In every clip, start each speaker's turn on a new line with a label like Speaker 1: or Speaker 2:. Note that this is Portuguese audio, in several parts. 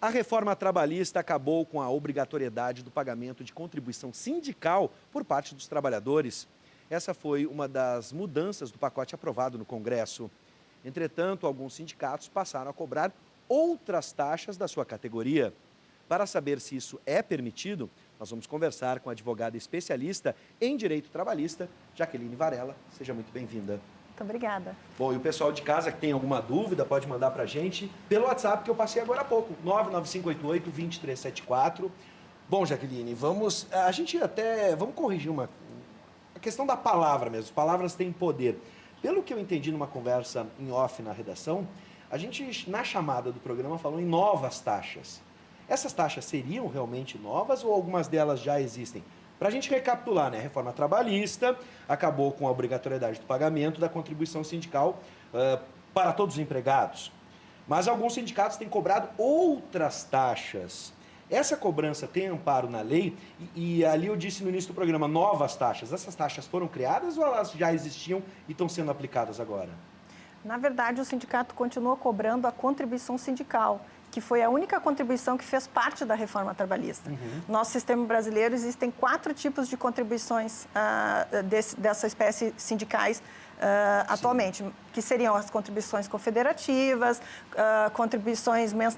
Speaker 1: A reforma trabalhista acabou com a obrigatoriedade do pagamento de contribuição sindical por parte dos trabalhadores. Essa foi uma das mudanças do pacote aprovado no Congresso. Entretanto, alguns sindicatos passaram a cobrar outras taxas da sua categoria. Para saber se isso é permitido, nós vamos conversar com a advogada especialista em direito trabalhista, Jaqueline Varela. Seja muito bem-vinda.
Speaker 2: Muito obrigada.
Speaker 1: Bom, e o pessoal de casa que tem alguma dúvida pode mandar para a gente pelo WhatsApp que eu passei agora há pouco, 99588-2374. Bom, Jaqueline, vamos corrigir a questão da palavra mesmo. As palavras têm poder. Pelo que eu entendi numa conversa em off na redação, a gente, na chamada do programa, falou em novas taxas. Essas taxas seriam realmente novas ou algumas delas já existem? Para a gente recapitular, né? A reforma trabalhista acabou com a obrigatoriedade do pagamento da contribuição sindical para todos os empregados. Mas alguns sindicatos têm cobrado outras taxas. Essa cobrança tem amparo na lei e ali eu disse no início do programa, novas taxas. Essas taxas foram criadas ou elas já existiam e estão sendo aplicadas agora?
Speaker 2: Na verdade, o sindicato continua cobrando a contribuição sindical, que foi a única contribuição que fez parte da reforma trabalhista. Nosso sistema brasileiro existem 4 tipos de contribuições dessa espécie sindicais atualmente, que seriam as contribuições confederativas,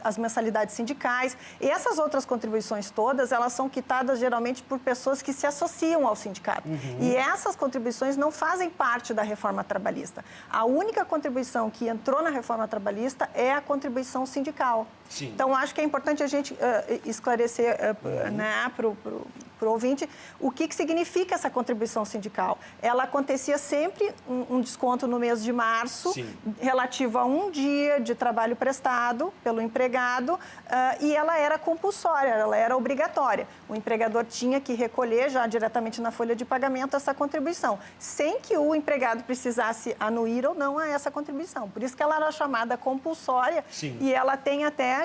Speaker 2: as mensalidades sindicais. E essas outras contribuições todas, elas são quitadas geralmente por pessoas que se associam ao sindicato. E essas contribuições não fazem parte da reforma trabalhista. A única contribuição que entrou na reforma trabalhista é a contribuição sindical.
Speaker 1: Sim.
Speaker 2: Então, acho que é importante a gente esclarecer para o ouvinte o que significa essa contribuição sindical. Ela acontecia sempre um desconto no mês de março,
Speaker 1: Sim,
Speaker 2: relativo a um dia de trabalho prestado pelo empregado, e ela era compulsória, ela era obrigatória. O empregador tinha que recolher já diretamente na folha de pagamento essa contribuição, sem que o empregado precisasse anuir ou não a essa contribuição. Por isso que ela era chamada compulsória.
Speaker 1: sim,
Speaker 2: E ela tem até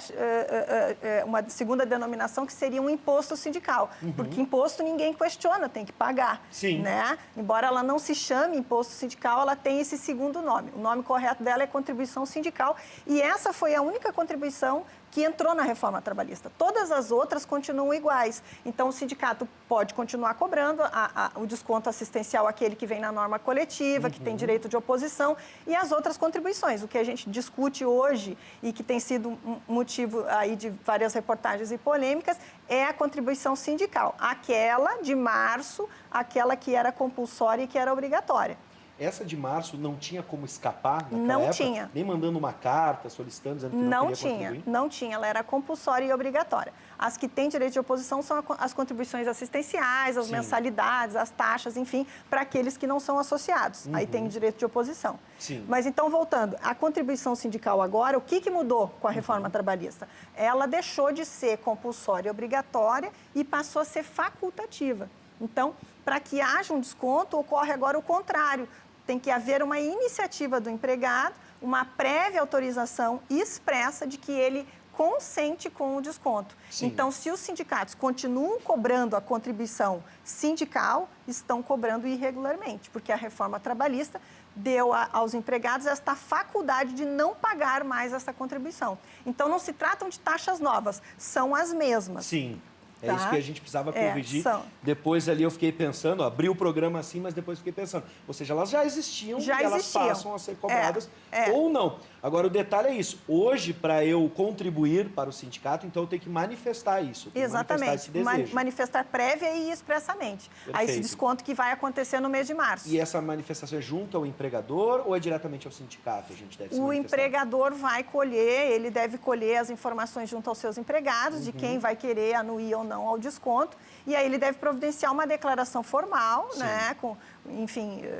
Speaker 2: uma segunda denominação que seria um imposto sindical, porque imposto ninguém questiona, tem que pagar.
Speaker 1: Sim.
Speaker 2: Né? Embora ela não se chame imposto sindical, ela tem esse segundo nome. O nome correto dela é contribuição sindical e essa foi a única contribuição que entrou na reforma trabalhista. Todas as outras continuam iguais. Então, o sindicato pode continuar cobrando o desconto assistencial, aquele que vem na norma coletiva, que tem direito de oposição, e as outras contribuições. O que a gente discute hoje e que tem sido um motivo aí de várias reportagens e polêmicas é a contribuição sindical. Aquela de março, aquela que era compulsória e que era obrigatória.
Speaker 1: Essa de março não tinha como escapar naquela
Speaker 2: Não
Speaker 1: época?
Speaker 2: tinha.
Speaker 1: Nem mandando uma carta, solicitando, dizendo que não queria contribuir?
Speaker 2: Não tinha. Ela era compulsória e obrigatória. As que têm direito de oposição são as contribuições assistenciais, as mensalidades, as taxas, enfim, para aqueles que não são associados. Aí tem direito de oposição.
Speaker 1: Sim.
Speaker 2: Mas então, voltando, a contribuição sindical agora, o que mudou com a reforma trabalhista? Ela deixou de ser compulsória e obrigatória e passou a ser facultativa. Então, para que haja um desconto, ocorre agora o contrário. Tem que haver uma iniciativa do empregado, uma prévia autorização expressa de que ele consente com o desconto.
Speaker 1: Sim.
Speaker 2: Então, se os sindicatos continuam cobrando a contribuição sindical, estão cobrando irregularmente, porque a reforma trabalhista deu aos empregados esta faculdade de não pagar mais essa contribuição. Então, não se tratam de taxas novas, são as mesmas.
Speaker 1: Sim. É
Speaker 2: Tá?
Speaker 1: isso que a gente precisava corrigir.
Speaker 2: São.
Speaker 1: Depois ali eu fiquei pensando, abri o programa assim, mas depois fiquei pensando. Ou seja, elas já existiam e elas passam a ser cobradas ou não. Agora, o detalhe é isso. Hoje, para eu contribuir para o sindicato, então eu tenho que manifestar isso.
Speaker 2: Exatamente.
Speaker 1: Manifestar esse desejo.
Speaker 2: Manifestar prévia e expressamente.
Speaker 1: Perfeito.
Speaker 2: A esse desconto que vai acontecer no mês de março.
Speaker 1: E essa manifestação é junto ao empregador ou é diretamente ao sindicato? A gente deve se
Speaker 2: O
Speaker 1: manifestar?
Speaker 2: empregador vai colher, ele deve colher as informações junto aos seus empregados, de quem vai querer anuir ou não ao desconto, e aí ele deve providenciar uma declaração formal, né,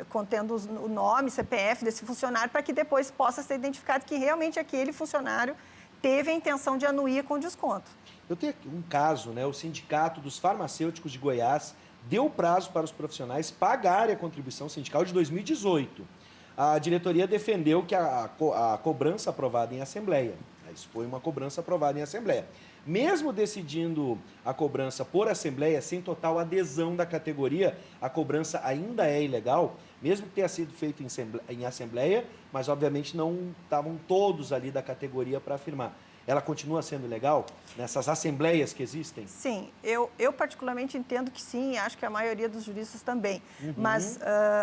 Speaker 2: contendo o nome, CPF desse funcionário, para que depois possa ser identificado que realmente aquele funcionário teve a intenção de anuir com desconto.
Speaker 1: Eu tenho aqui um caso, né, o Sindicato dos Farmacêuticos de Goiás deu prazo para os profissionais pagarem a contribuição sindical de 2018. A diretoria defendeu que a cobrança aprovada em assembleia, isso foi uma cobrança aprovada em assembleia. Mesmo decidindo a cobrança por assembleia, sem total adesão da categoria, a cobrança ainda é ilegal, mesmo que tenha sido feito em assembleia, mas obviamente não estavam todos ali da categoria para afirmar. ela continua sendo legal nessas assembleias que existem?
Speaker 2: Sim, eu particularmente entendo que sim, e acho que a maioria dos juristas também. Mas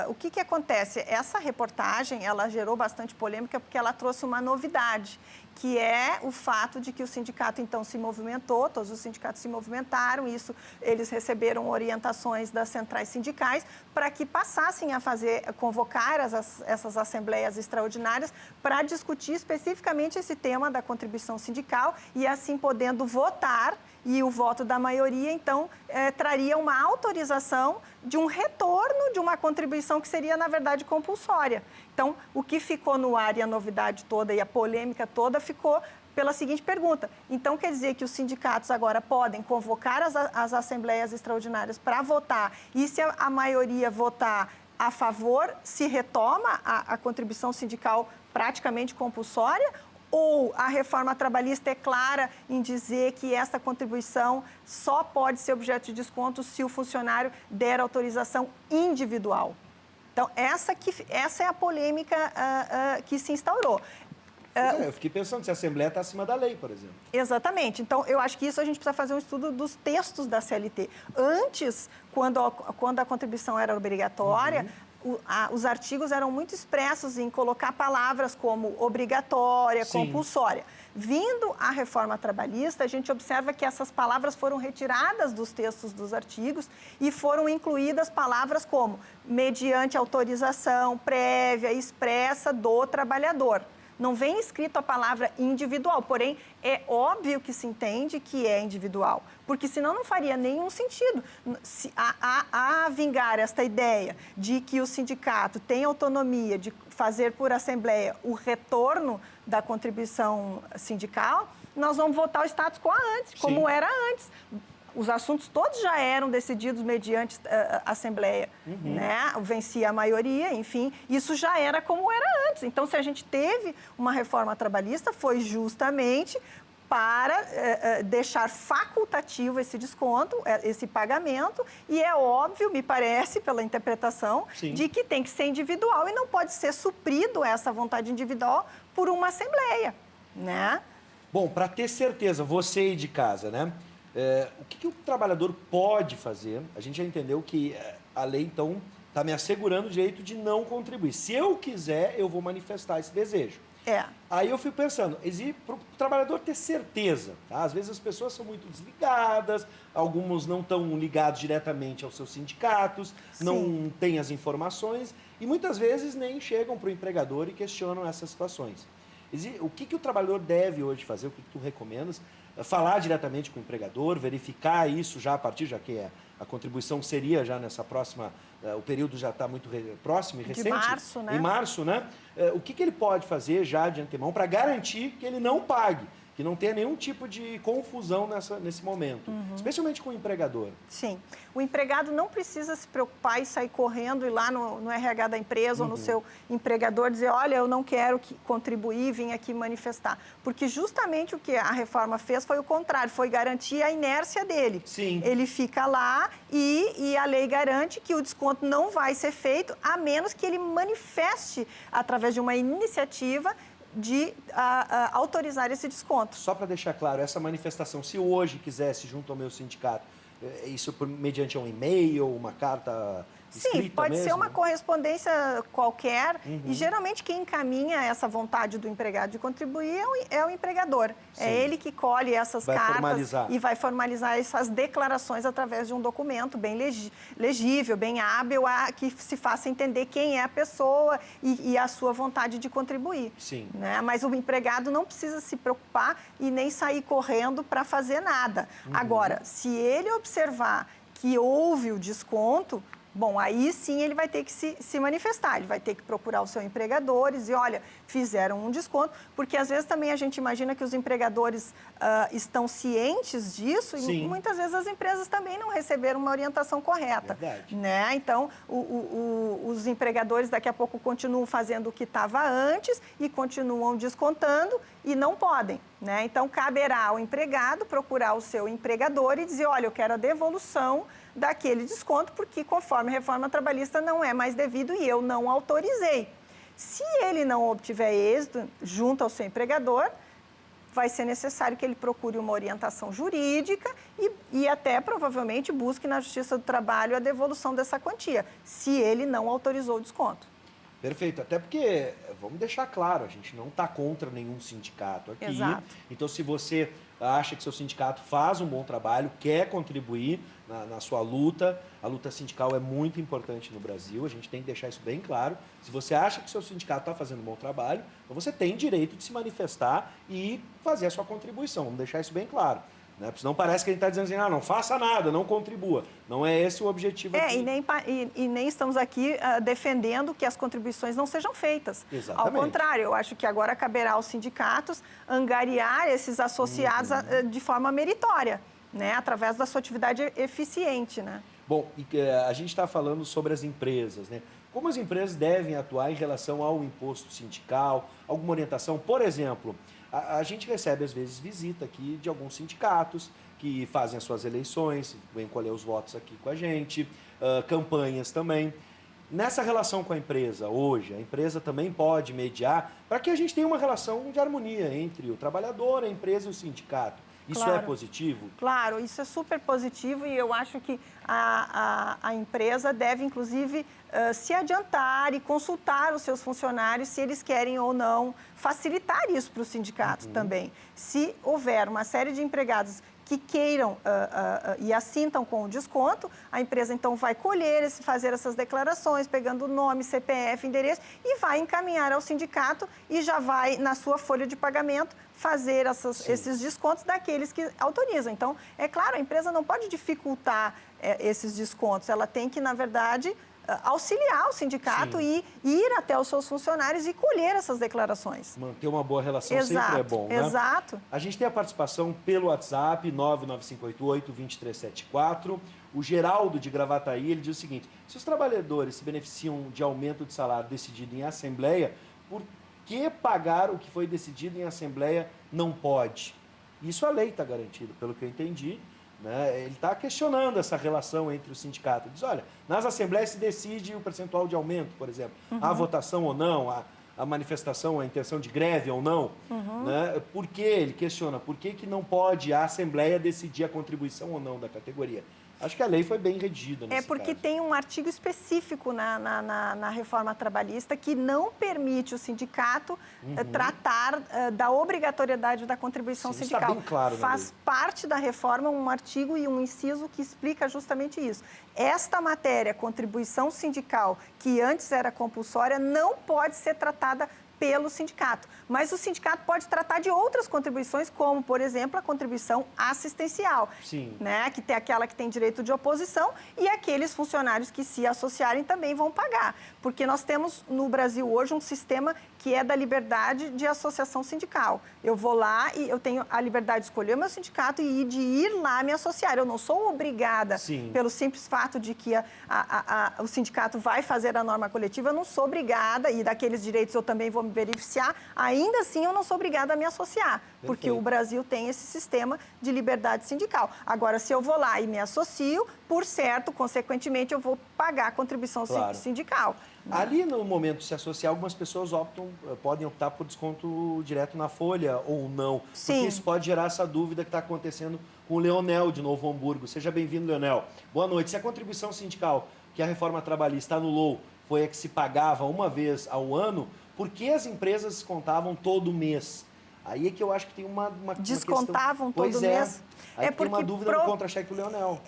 Speaker 2: o que acontece? Essa reportagem, ela gerou bastante polêmica porque ela trouxe uma novidade, que é o fato de que o sindicato, então, se movimentou, todos os sindicatos se movimentaram, eles receberam orientações das centrais sindicais para que passassem a convocar essas assembleias extraordinárias para discutir especificamente esse tema da contribuição sindical e, assim, podendo votar, e o voto da maioria, então, traria uma autorização de um retorno de uma contribuição que seria, na verdade, compulsória. Então, o que ficou no ar e a novidade toda e a polêmica toda ficou pela seguinte pergunta. Então, quer dizer que os sindicatos agora podem convocar as assembleias extraordinárias para votar e, se a maioria votar a favor, se retoma a contribuição sindical praticamente compulsória? Ou a reforma trabalhista é clara em dizer que essa contribuição só pode ser objeto de desconto se o funcionário der autorização individual? Então, essa é a polêmica que se instaurou.
Speaker 1: Eu fiquei pensando se a Assembleia está acima da lei, por exemplo.
Speaker 2: Exatamente. Então, eu acho que isso a gente precisa fazer um estudo dos textos da CLT. Antes, quando a contribuição era obrigatória, os artigos eram muito expressos em colocar palavras como obrigatória,
Speaker 1: Sim.
Speaker 2: compulsória. Vindo a reforma trabalhista, a gente observa que essas palavras foram retiradas dos textos dos artigos e foram incluídas palavras como mediante autorização prévia, expressa do trabalhador. Não vem escrito a palavra individual, porém, é óbvio que se entende que é individual, porque senão não faria nenhum sentido. A vingar esta ideia de que o sindicato tem autonomia de fazer por assembleia o retorno da contribuição sindical, nós vamos voltar ao status quo antes, como
Speaker 1: Sim.
Speaker 2: era antes. Os assuntos todos já eram decididos mediante assembleia, né? Vencia a maioria, enfim, isso já era como era antes. Então, se a gente teve uma reforma trabalhista, foi justamente para deixar facultativo esse desconto, esse pagamento, e é óbvio, me parece, pela interpretação,
Speaker 1: Sim.
Speaker 2: de que tem que ser individual e não pode ser suprido essa vontade individual por uma assembleia, né?
Speaker 1: Bom, para ter certeza, você aí de casa, né? O que o trabalhador pode fazer? A gente já entendeu que a lei, então, está me assegurando o direito de não contribuir. Se eu quiser, eu vou manifestar esse desejo. Aí eu fico pensando, para o trabalhador ter certeza, tá? Às vezes as pessoas são muito desligadas, alguns não estão ligados diretamente aos seus sindicatos,
Speaker 2: Sim.
Speaker 1: não têm as informações e muitas vezes nem chegam para o empregador e questionam essas situações. O que o trabalhador deve hoje fazer, o que tu recomendas? Falar diretamente com o empregador, verificar isso já a partir, já que a contribuição seria já nessa próxima, o período já está muito próximo e recente.
Speaker 2: De março, né?
Speaker 1: Em março, né? O que ele pode fazer já de antemão para garantir que ele não pague, que não tenha nenhum tipo de confusão nesse momento, especialmente com o empregador?
Speaker 2: Sim. O empregado não precisa se preocupar e sair correndo e ir lá no RH da empresa ou no seu empregador dizer, olha, eu não quero contribuir, vim aqui manifestar. Porque justamente o que a reforma fez foi o contrário, foi garantir a inércia dele.
Speaker 1: Sim.
Speaker 2: Ele fica lá e a lei garante que o desconto não vai ser feito, a menos que ele manifeste, através de uma iniciativa, de autorizar esse desconto.
Speaker 1: Só para deixar claro, essa manifestação, se hoje quisesse junto ao meu sindicato, isso mediante um e-mail, uma carta escrita?
Speaker 2: Sim, pode ser uma correspondência qualquer e geralmente quem encaminha essa vontade do empregado de contribuir é o empregador.
Speaker 1: Sim.
Speaker 2: É ele que colhe essas cartas
Speaker 1: formalizar.
Speaker 2: e vai formalizar essas declarações através de um documento bem legível, bem hábil, que se faça entender quem é a pessoa e a sua vontade de contribuir.
Speaker 1: Sim.
Speaker 2: Né? Mas o empregado não precisa se preocupar e nem sair correndo para fazer nada. Agora, se ele observar que houve o desconto, bom, aí sim ele vai ter que se manifestar, ele vai ter que procurar o seu empregador e dizer, olha, fizeram um desconto, porque às vezes também a gente imagina que os empregadores estão cientes disso
Speaker 1: Sim.
Speaker 2: e muitas vezes as empresas também não receberam uma orientação correta.
Speaker 1: Verdade.
Speaker 2: Né? Então, os empregadores daqui a pouco continuam fazendo o que estava antes e continuam descontando e não podem. Né? Então, caberá ao empregado procurar o seu empregador e dizer, olha, eu quero a devolução daquele desconto, porque conforme a reforma trabalhista não é mais devido e eu não autorizei. Se ele não obtiver êxito junto ao seu empregador, vai ser necessário que ele procure uma orientação jurídica e até provavelmente busque na Justiça do Trabalho a devolução dessa quantia, se ele não autorizou o desconto.
Speaker 1: Perfeito, até porque, vamos deixar claro, a gente não está contra nenhum sindicato aqui.
Speaker 2: Exato.
Speaker 1: Então, se você acha que seu sindicato faz um bom trabalho, quer contribuir na sua luta, a luta sindical é muito importante no Brasil, a gente tem que deixar isso bem claro. Se você acha que seu sindicato está fazendo um bom trabalho, então você tem direito de se manifestar e fazer a sua contribuição, vamos deixar isso bem claro. Né? Porque senão parece que a gente está dizendo assim, não faça nada, não contribua. Não é esse o objetivo aqui.
Speaker 2: E nem estamos aqui defendendo que as contribuições não sejam feitas.
Speaker 1: Exatamente.
Speaker 2: Ao contrário, eu acho que agora caberá aos sindicatos angariar esses associados de forma meritória, né? Através da sua atividade eficiente. Né?
Speaker 1: Bom, a gente está falando sobre as empresas, né? Como as empresas devem atuar em relação ao imposto sindical, alguma orientação? Por exemplo, a gente recebe, às vezes, visita aqui de alguns sindicatos que fazem as suas eleições, vêm colher os votos aqui com a gente, campanhas também. Nessa relação com a empresa, hoje, a empresa também pode mediar para que a gente tenha uma relação de harmonia entre o trabalhador, a empresa e o sindicato. Isso
Speaker 2: Claro.
Speaker 1: é positivo?
Speaker 2: Claro, isso é super positivo e eu acho que a empresa deve, inclusive, se adiantar e consultar os seus funcionários se eles querem ou não facilitar isso para o sindicato também. Se houver uma série de empregados que queiram e assintam com o desconto, a empresa então vai colher, fazer essas declarações, pegando nome, CPF, endereço, e vai encaminhar ao sindicato e já vai, na sua folha de pagamento, fazer esses descontos daqueles que autorizam. Então, é claro, a empresa não pode dificultar esses descontos, ela tem que, na verdade, auxiliar o sindicato e ir até os seus funcionários e colher essas declarações.
Speaker 1: Manter uma boa relação sempre é bom, né?
Speaker 2: Exato.
Speaker 1: A gente tem a participação pelo WhatsApp, 99588-2374. O Geraldo de Gravataí, ele diz o seguinte: se os trabalhadores se beneficiam de aumento de salário decidido em assembleia, por que pagar o que foi decidido em assembleia não pode? Isso a lei está garantida, pelo que eu entendi. Né? Ele está questionando essa relação entre o sindicato. Diz, olha, nas assembleias se decide o percentual de aumento, por exemplo. A votação ou não, a manifestação, a intenção de greve ou não. Né? Por que, ele questiona, por que não pode a assembleia decidir a contribuição ou não da categoria? Acho que a lei foi bem redigida nesse
Speaker 2: porque
Speaker 1: caso.
Speaker 2: tem um artigo específico na reforma trabalhista que não permite o sindicato tratar da obrigatoriedade da contribuição sindical.
Speaker 1: Está bem claro na
Speaker 2: Faz
Speaker 1: lei.
Speaker 2: parte da reforma um artigo e um inciso que explica justamente isso. Esta matéria, contribuição sindical, que antes era compulsória, não pode ser tratada pelo sindicato. Mas o sindicato pode tratar de outras contribuições, como, por exemplo, a contribuição assistencial.
Speaker 1: Sim.
Speaker 2: Né? Que tem aquela que tem direito de oposição e aqueles funcionários que se associarem também vão pagar. Porque nós temos no Brasil hoje um sistema que é da liberdade de associação sindical. Eu vou lá e eu tenho a liberdade de escolher o meu sindicato e de ir lá me associar. Eu não sou obrigada, pelo simples fato de que o sindicato vai fazer a norma coletiva, eu não sou obrigada, e daqueles direitos eu também vou me beneficiar, ainda assim eu não sou obrigada a me associar, porque o Brasil tem esse sistema de liberdade sindical. Agora, se eu vou lá e me associo, por certo, consequentemente, eu vou pagar a contribuição sindical.
Speaker 1: Ali, no momento de se associar, algumas pessoas podem optar por desconto direto na folha ou não.
Speaker 2: Sim.
Speaker 1: Porque isso pode gerar essa dúvida que está acontecendo com o Leonel, de Novo Hamburgo. Seja bem-vindo, Leonel. Boa noite. Se a contribuição sindical que a reforma trabalhista anulou foi a que se pagava uma vez ao ano, por que as empresas descontavam todo mês? Aí é que eu acho que tem uma
Speaker 2: Descontavam
Speaker 1: questão...
Speaker 2: todo mês?
Speaker 1: Aí tem uma dúvida no contra-cheque do Leonel.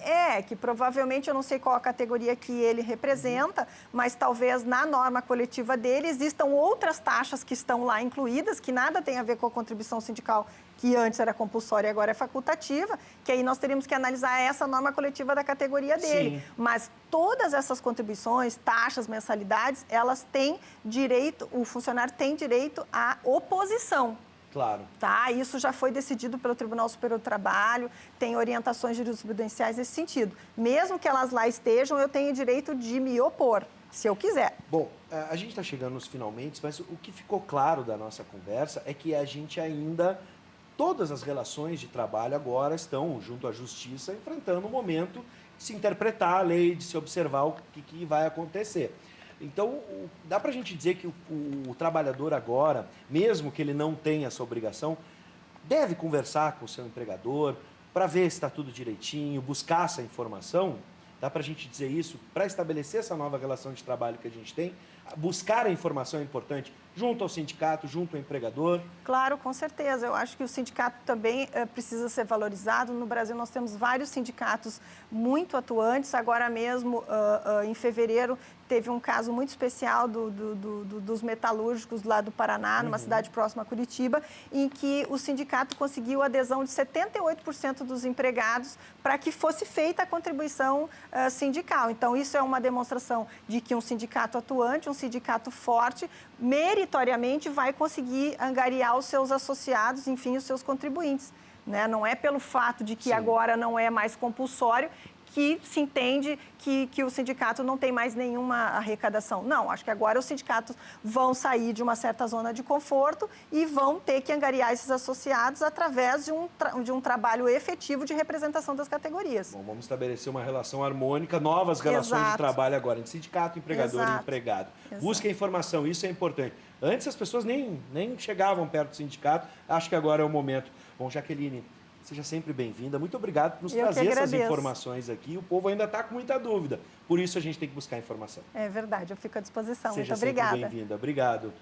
Speaker 2: Que provavelmente, eu não sei qual a categoria que ele representa, mas talvez na norma coletiva dele existam outras taxas que estão lá incluídas, que nada tem a ver com a contribuição sindical, que antes era compulsória e agora é facultativa, que aí nós teríamos que analisar essa norma coletiva da categoria dele.
Speaker 1: Sim.
Speaker 2: Mas todas essas contribuições, taxas, mensalidades, elas têm direito, o funcionário tem direito à oposição.
Speaker 1: Claro.
Speaker 2: Tá? Isso já foi decidido pelo Tribunal Superior do Trabalho, tem orientações jurisprudenciais nesse sentido. Mesmo que elas lá estejam, eu tenho direito de me opor, se eu quiser.
Speaker 1: Bom, a gente está chegando nos finalmente, mas o que ficou claro da nossa conversa é que a gente ainda, todas as relações de trabalho agora estão, junto à Justiça, enfrentando o momento de se interpretar a lei, de se observar o que vai acontecer. Então, dá para a gente dizer que o trabalhador agora, mesmo que ele não tenha essa obrigação, deve conversar com o seu empregador para ver se está tudo direitinho, buscar essa informação. Dá para a gente dizer isso? Para estabelecer essa nova relação de trabalho que a gente tem, buscar a informação é importante junto ao sindicato, junto ao empregador.
Speaker 2: Claro, com certeza. Eu acho que o sindicato também precisa ser valorizado. No Brasil, nós temos vários sindicatos muito atuantes. Agora mesmo, em fevereiro, teve um caso muito especial dos metalúrgicos lá do Paraná, numa cidade próxima a Curitiba, em que o sindicato conseguiu a adesão de 78% dos empregados para que fosse feita a contribuição sindical. Então, isso é uma demonstração de que um sindicato atuante, um sindicato forte, meritoriamente vai conseguir angariar os seus associados, enfim, os seus contribuintes, né? Não é pelo fato de que
Speaker 1: Sim.
Speaker 2: agora não é mais compulsório que se entende que o sindicato não tem mais nenhuma arrecadação. Não, acho que agora os sindicatos vão sair de uma certa zona de conforto e vão ter que angariar esses associados através de um trabalho efetivo de representação das categorias.
Speaker 1: Bom, vamos estabelecer uma relação harmônica, novas relações de trabalho agora entre sindicato, empregador e empregado. Busque a informação, isso é importante. Antes as pessoas nem chegavam perto do sindicato, acho que agora é o momento. Bom, Jaqueline, seja sempre bem-vinda. Muito obrigado por nos trazer essas informações aqui. O povo ainda está com muita dúvida. Por isso a gente tem que buscar informação.
Speaker 2: É verdade, eu fico à disposição.
Speaker 1: Seja
Speaker 2: Muito obrigada.
Speaker 1: Seja sempre bem-vinda. Obrigado.